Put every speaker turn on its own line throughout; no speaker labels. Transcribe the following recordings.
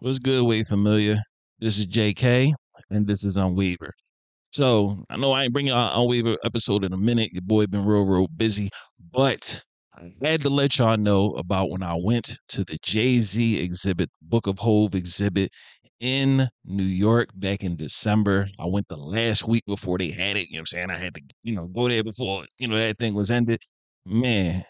What's good, Way Familiar? This is JK, and this is Unweaver. So I know I ain't bringing out Unweaver episode in a minute. Your boy been real busy, but I had to let y'all know about when I went to the Jay-Z exhibit, Book of Hove exhibit in New York back in December. I went the last week before they had it. You know what I'm saying? I had to, go there before, that thing was ended. Man,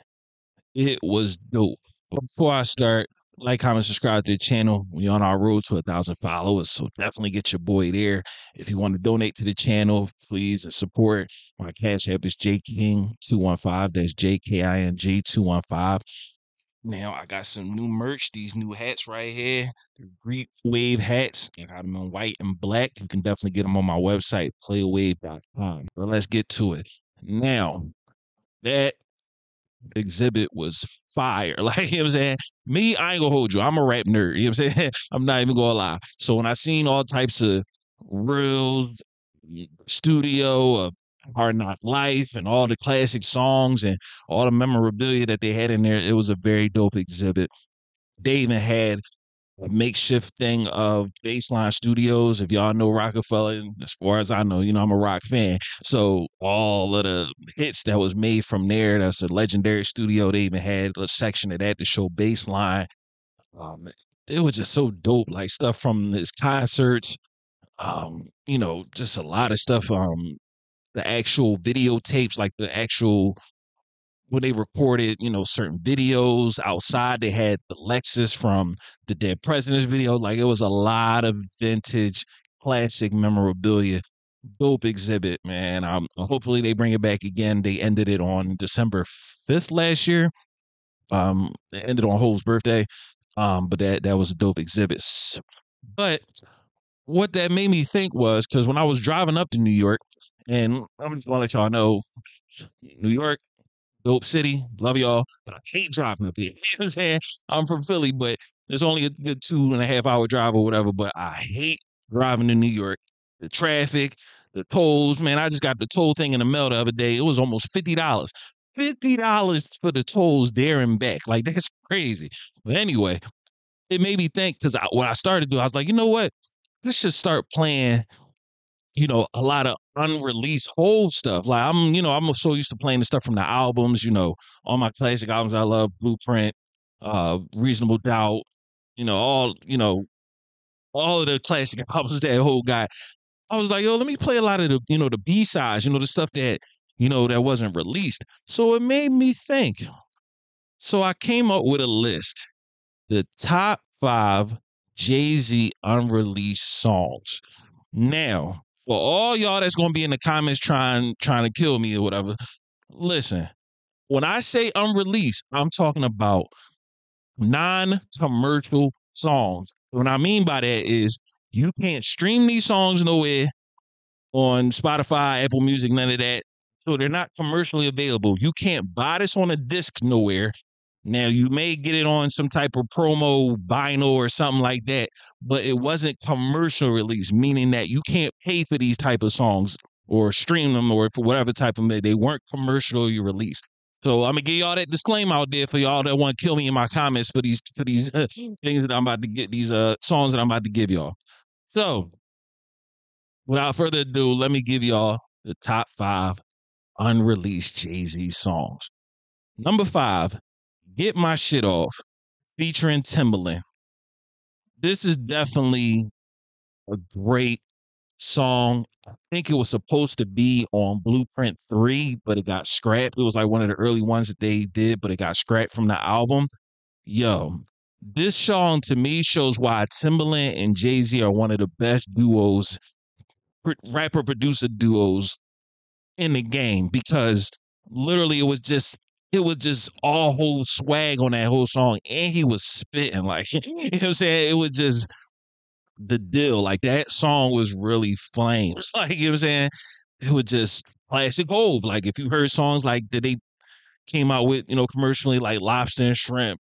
it was dope. Before I start, like, comment, subscribe to the channel. We're on our road to 1,000 followers, so definitely get your boy there. If you want to donate to the channel, please, and support. My cash app is jking215. That's JKING 215. Now I got some new merch. These new hats right here, the Greek Wave hats. I got them in white and black. You can definitely get them on my website, playwave.com. But let's get to it. Now that exhibit was fire. Like, you know what I'm saying? Me, I ain't gonna hold you. I'm a rap nerd. You know what I'm saying? I'm not even gonna lie. So when I seen all types of reels, studio of Hard Knock Life and all the classic songs and all the memorabilia that they had in there, it was a very dope exhibit. They even had a makeshift thing of Baseline Studios. If y'all know Rockefeller, as far as I know, I'm a rock fan. So all of the hits that was made from there, that's a legendary studio. They even had a section of that to show Baseline. It was just so dope, like stuff from his concerts. Just a lot of stuff. The actual videotapes, like the actual when they recorded, certain videos outside. They had the Lexus from the Dead Presidents video. Like, it was a lot of vintage classic memorabilia. Dope exhibit, man. Hopefully they bring it back again. They ended it on December 5th last year. They ended on Hove's birthday. But that was a dope exhibit. But what that made me think was, because when I was driving up to New York, and I'm just gonna let y'all know, New York, dope city, love y'all, but I hate driving up here. You know what I'm saying? I'm from Philly, but it's only a good 2.5 hour drive or whatever. But I hate driving to New York. The traffic, the tolls, man. I just got the toll thing in the mail the other day. It was almost $50. $50 for the tolls there and back. Like, that's crazy. But anyway, it made me think, because what I started to do, I was like, you know what? Let's just start playing a lot of unreleased old stuff. Like, I'm so used to playing the stuff from the albums, all my classic albums I love, Blueprint, Reasonable Doubt, all of the classic albums that whole guy. I was like, yo, let me play a lot of the B-sides, the stuff that, that wasn't released. So it made me think. So I came up with a list, the top 5 Jay-Z unreleased songs. Now, for all y'all that's gonna be in the comments trying to kill me or whatever, listen. When I say unreleased, I'm talking about non-commercial songs. What I mean by that is you can't stream these songs nowhere on Spotify, Apple Music, none of that. So they're not commercially available. You can't buy this on a disc nowhere. Now, you may get it on some type of promo vinyl or something like that, but it wasn't commercial release, meaning that you can't pay for these type of songs or stream them or for whatever type of they weren't commercially released. So I'm gonna give y'all that disclaimer out there for y'all that want to kill me in my comments for these things that I'm about to get, these songs that I'm about to give y'all. So without further ado, let me give y'all the top 5 unreleased Jay-Z songs. Number 5, Get My Shit Off, featuring Timbaland. This is definitely a great song. I think it was supposed to be on Blueprint 3, but it got scrapped. It was like one of the early ones that they did, but it got scrapped from the album. Yo, this song to me shows why Timbaland and Jay-Z are one of the best duos, rapper producer duos in the game, because literally it was just all whole swag on that whole song, and he was spitting like you know what I'm saying. It was just the deal. Like, that song was really flames. Like, you know what I'm saying. It was just classic Hove. Like, if you heard songs like that they came out with, commercially, like Lobster and Shrimp,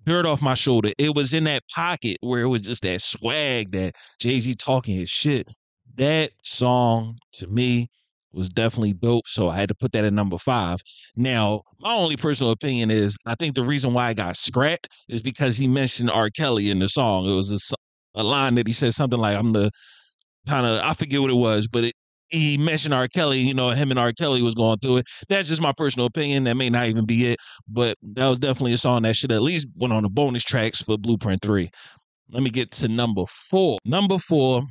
Dirt Off My Shoulder, it was in that pocket where it was just that swag, that Jay-Z talking his shit. That song to me was definitely dope. So I had to put that at number 5. Now, my only personal opinion is I think the reason why I got scrapped is because he mentioned R. Kelly in the song. It was a line that he said something like, "I'm the kind of," I forget what it was, but he mentioned R. Kelly. Him and R. Kelly was going through it. That's just my personal opinion. That may not even be it, but that was definitely a song that should at least went on the bonus tracks for Blueprint 3. Let me get to number 4. Number 4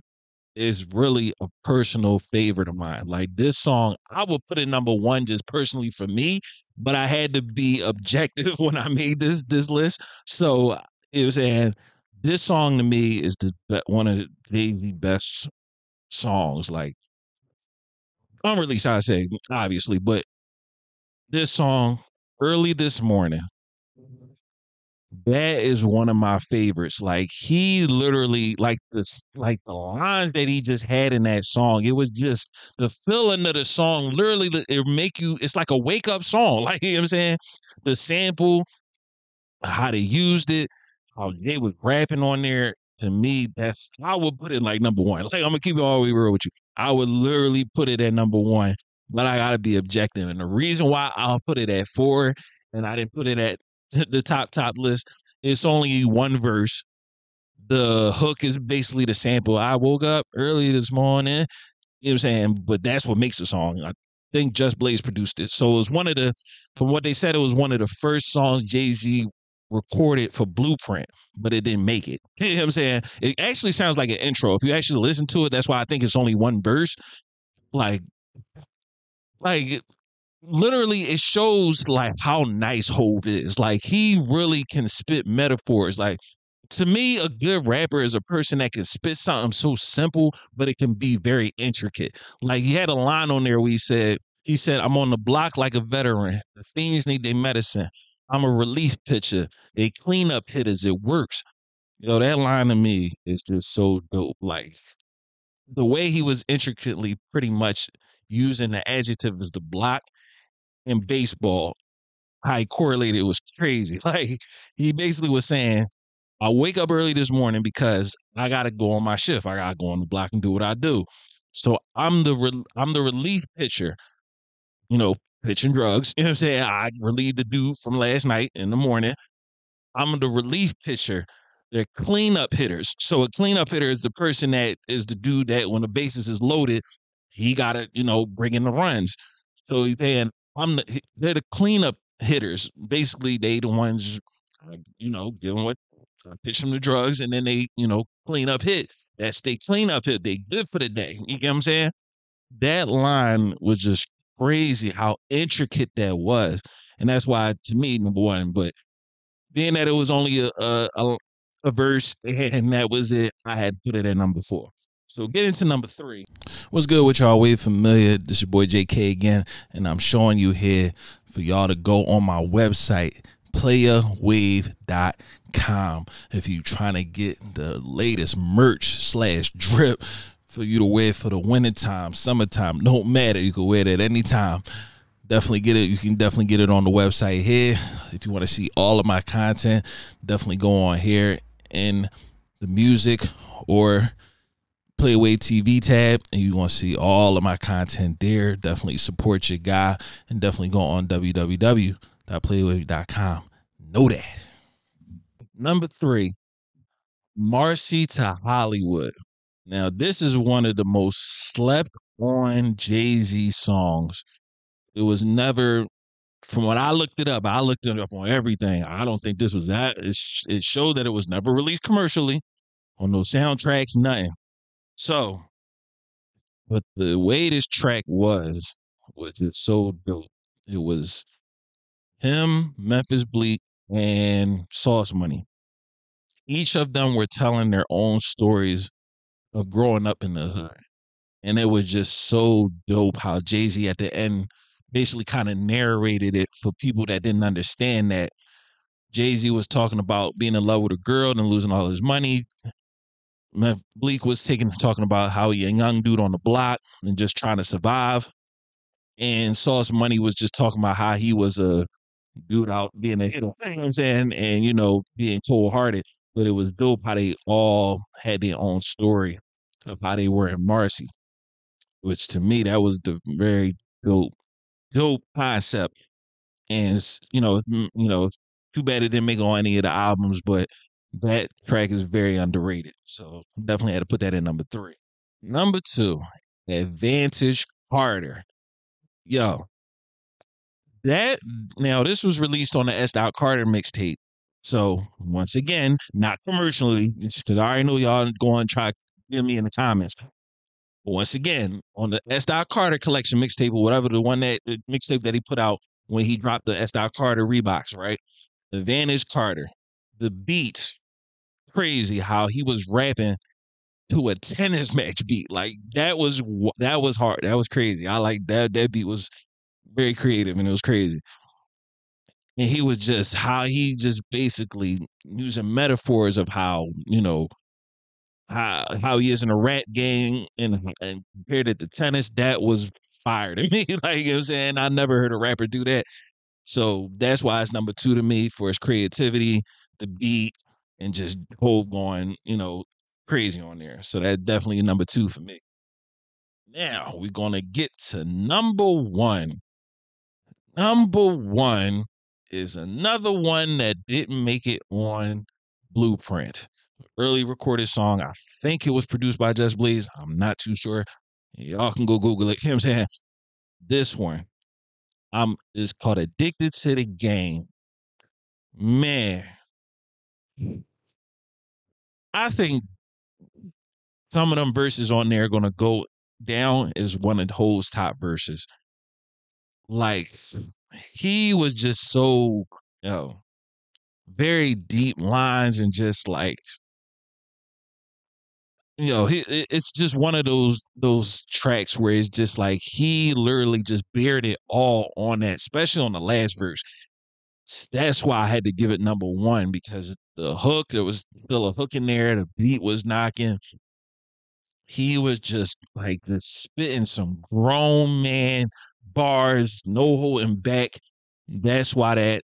is really a personal favorite of mine. Like, this song, I would put it number 1 just personally for me, but I had to be objective when I made this list. So it was saying this song to me is one of Jay-Z best songs, like unreleased, I say, obviously, but this song, Early This Morning, that is one of my favorites. Like, he literally, like this, like the lines that he just had in that song, it was just the feeling of the song. Literally, it make you. It's like a wake up song. Like, you know what I'm saying, the sample, how they used it, how they was rapping on there. To me, that's, I would put it like number 1. Like, I'm gonna keep it all the way real with you. I would literally put it at number 1, but I gotta be objective. And the reason why I'll put it at 4 and I didn't put it at the top list, it's only one verse. The hook is basically the sample. I woke up early this morning, you know what I'm saying? But that's what makes the song. I think Just Blaze produced it. So it was one of the, from what they said, it was one of the first songs Jay-Z recorded for Blueprint, but it didn't make it. You know what I'm saying? It actually sounds like an intro. If you actually listen to it, that's why I think it's only one verse. Like, like literally it shows like how nice Hove is. Like, he really can spit metaphors. Like, to me, a good rapper is a person that can spit something so simple, but it can be very intricate. Like, he had a line on there where he said, "I'm on the block like a veteran. The fiends need their medicine. I'm a relief pitcher. They clean up hitters. It works." That line to me is just so dope. Like, the way he was intricately pretty much using the adjective as the block in baseball, how he correlated was crazy. Like, he basically was saying, I wake up early this morning because I gotta go on my shift. I gotta go on the block and do what I do. So I'm the relief pitcher, you know, pitching drugs. You know what I'm saying? I relieve the dude from last night in the morning. I'm the relief pitcher. They're cleanup hitters. So a cleanup hitter is the person that is the dude that when the bases is loaded, he gotta, bring in the runs. So he's saying they're the cleanup hitters. Basically, they the ones, dealing with, pitch them the drugs, and then they, clean up hit. That's they clean up hit. They good for the day. You get what I'm saying? That line was just crazy how intricate that was, and that's why to me number 1. But being that it was only a verse and that was it, I had to put it at number 4. So get into number 3. What's good with y'all? Way familiar. This your boy JK again, and I'm showing you here for y'all to go on my website, playerwave.com, if you trying to get the latest merch / drip for you to wear for the wintertime, summertime. Don't matter. You can wear it at any time. Definitely get it. You can definitely get it on the website here. If you want to see all of my content, definitely go on here in the music or Playway TV tab, and you're going to see all of my content there. Definitely support your guy, and definitely go on www.playwave.com. Know that. Number 3, Marcy to Hollywood. Now, this is one of the most slept on Jay-Z songs. It was never, from what I looked it up on everything. I don't think this was that. It showed that it was never released commercially on no soundtracks, nothing. So, but the way this track was just so dope. It was him, Memphis Bleek, and Sauce Money. Each of them were telling their own stories of growing up in the hood. And it was just so dope how Jay-Z at the end basically kind of narrated it for people that didn't understand that. Jay-Z was talking about being in love with a girl and losing all his money. Bleak was talking about how he a young dude on the block and just trying to survive. And Sauce Money was just talking about how he was a dude out being a hitter, you know what I'm saying? And, being cold hearted. But it was dope how they all had their own story of how they were in Marcy, which to me, that was the very dope concept. And, too bad it didn't make on any of the albums, but That track is very underrated. So definitely had to put that in number 3. Number 2, Advantage Carter. Yo, that now this was released on the S. Carter mixtape. So once again, not commercially, because I already know y'all going to try to get me in the comments. But once again, on the S. Carter collection mixtape or whatever, the mixtape that he put out when he dropped the S. Carter Reeboks, right? Advantage Carter. The beat, crazy how he was rapping to a tennis match beat. Like that was hard. That was crazy. I like that. That beat was very creative and it was crazy. And he was just how he just basically using metaphors of how, how he is in a rap game and compared it to tennis, that was fire to me. Like, you know what I'm saying? I never heard a rapper do that. So that's why it's number 2 to me for his creativity, the beat, and just Hove going, crazy on there. So that definitely number 2 for me. Now we're gonna get to number 1. Number 1 is another one that didn't make it on Blueprint. Early recorded song. I think it was produced by Just Blaze. I'm not too sure. Y'all can go Google it. You know what I'm saying? This one is called Addicted to the Game. Man, I think some of them verses on there are gonna go down as one of Ho's top verses. Like he was just so very deep lines and just like it's just one of those tracks where it's just like he literally just bared it all on that, especially on the last verse. That's why I had to give it number 1 because the hook, there was still a hook in there, the beat was knocking. He was just like just spitting some grown man bars, no holding back. That's why that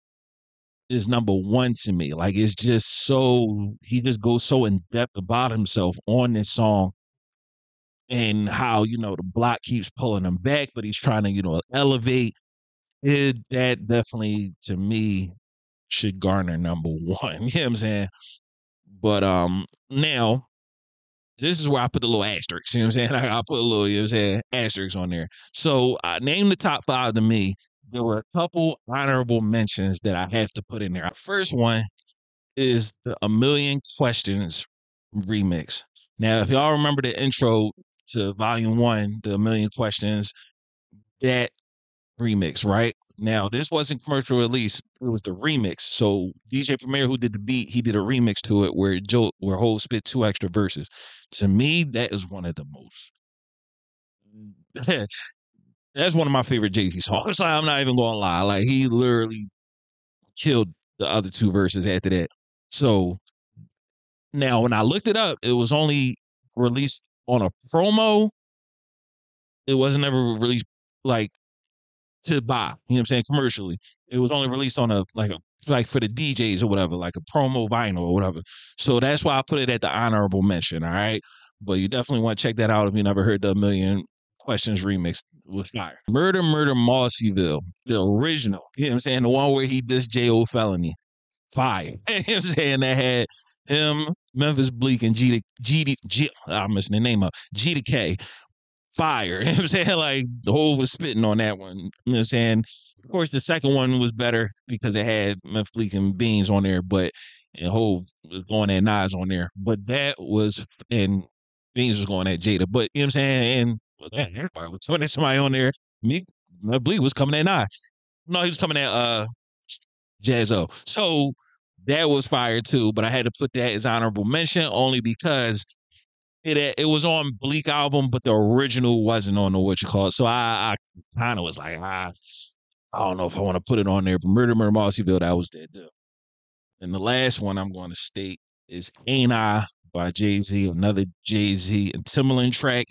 is number 1 to me. Like it's just so he just goes so in depth about himself on this song and how the block keeps pulling him back, but he's trying to elevate it. That definitely to me should garner number 1. You know what I'm saying? But now this is where I put the little asterisks. You know what I'm saying? I put a little, asterisks on there. So I named the top 5 to me. There were a couple honorable mentions that I have to put in there. First one is the A Million Questions remix. Now, if y'all remember the intro to Volume 1, the A Million Questions, that remix, right? Now, this wasn't commercial release; it was the remix. So DJ Premier, who did the beat, he did a remix to it where Hov spit 2 extra verses. To me, that is one of the most. That's one of my favorite Jay Z songs. I'm not even gonna lie; like he literally killed the other 2 verses after that. So now, when I looked it up, it was only released on a promo. It wasn't ever released like to buy. You know what I'm saying? Commercially, it was only released on like for the DJs or whatever, like a promo vinyl or whatever. So that's why I put it at the honorable mention. All right, but you definitely want to check that out if you never heard the A Million Questions remix with fire. Murder, Murder, Marcyville, the original. You know what I'm saying? The one where he dissed J.O. Felony. Fire. You know what I'm saying? That had him, Memphis Bleak, and I'm missing the name up. G to K. Fire. You know what I'm saying? Like the whole was spitting on that one. You know what I'm saying? Of course, the second one was better because it had Memphis Bleak and Beans on there, but and Hov was going at Nas on there. But that was and Beans was going at Jada. But you know what I'm saying? And everybody was coming at somebody on there. Me, Memphis Bleak was coming at Nas. No, he was coming at Jaz-O. So that was fire too, but I had to put that as honorable mention only because it was on Bleak album, but the original wasn't on the what you call it. So I kind of was like, I don't know if I want to put it on there. But Murder Murder Marcyville, that was that deal. And the last one I'm going to state is Ain't I by Jay-Z, another Jay-Z and Timbaland track.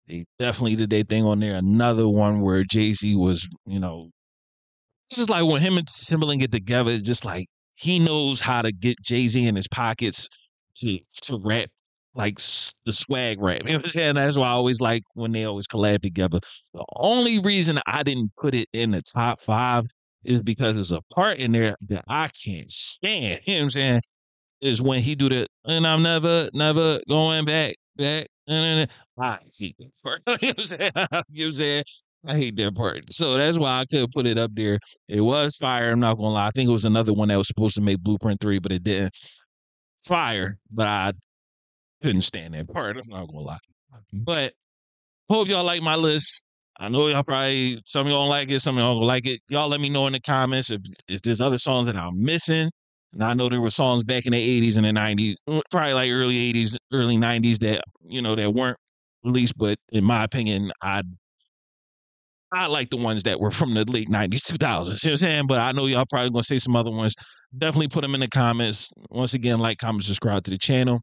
They definitely did their thing on there. Another one where Jay-Z was, it's just like when him and Timbaland get together, it's just like he knows how to get Jay-Z in his pockets to rap like the swag rap. You know what I'm saying? That's why I always like when they always collab together. The only reason I didn't put it in the top 5 is because there's a part in there that I can't stand. You know what I'm saying? is when he do the and I'm never going back. I hate that part. You know what I'm saying? You know what I'm saying? I hate that part. So that's why I could put it up there. It was fire. I'm not gonna lie. I think it was another one that was supposed to make Blueprint 3, but it didn't. Fire, but I couldn't stand that part. I'm not gonna lie. But hope y'all like my list. I know y'all probably some of y'all don't like it, some of y'all gonna like it. Y'all let me know in the comments if there's other songs that I'm missing. And I know there were songs back in the 80s and the 90s, probably like early 80s, early 90s that that weren't released. But in my opinion, I like the ones that were from the late 90s, 2000s. You know what I'm saying? But I know y'all probably gonna say some other ones. Definitely put them in the comments. Once again, like, comment, subscribe to the channel.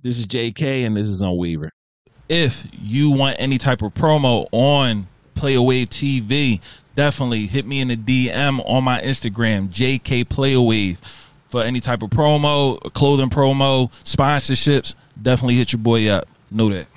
This is JK, and this is on Weaver. If you want any type of promo on Player Wave TV, definitely hit me in the DM on my Instagram, JK Player Wave, for any type of promo, clothing promo, sponsorships. Definitely hit your boy up. Know that.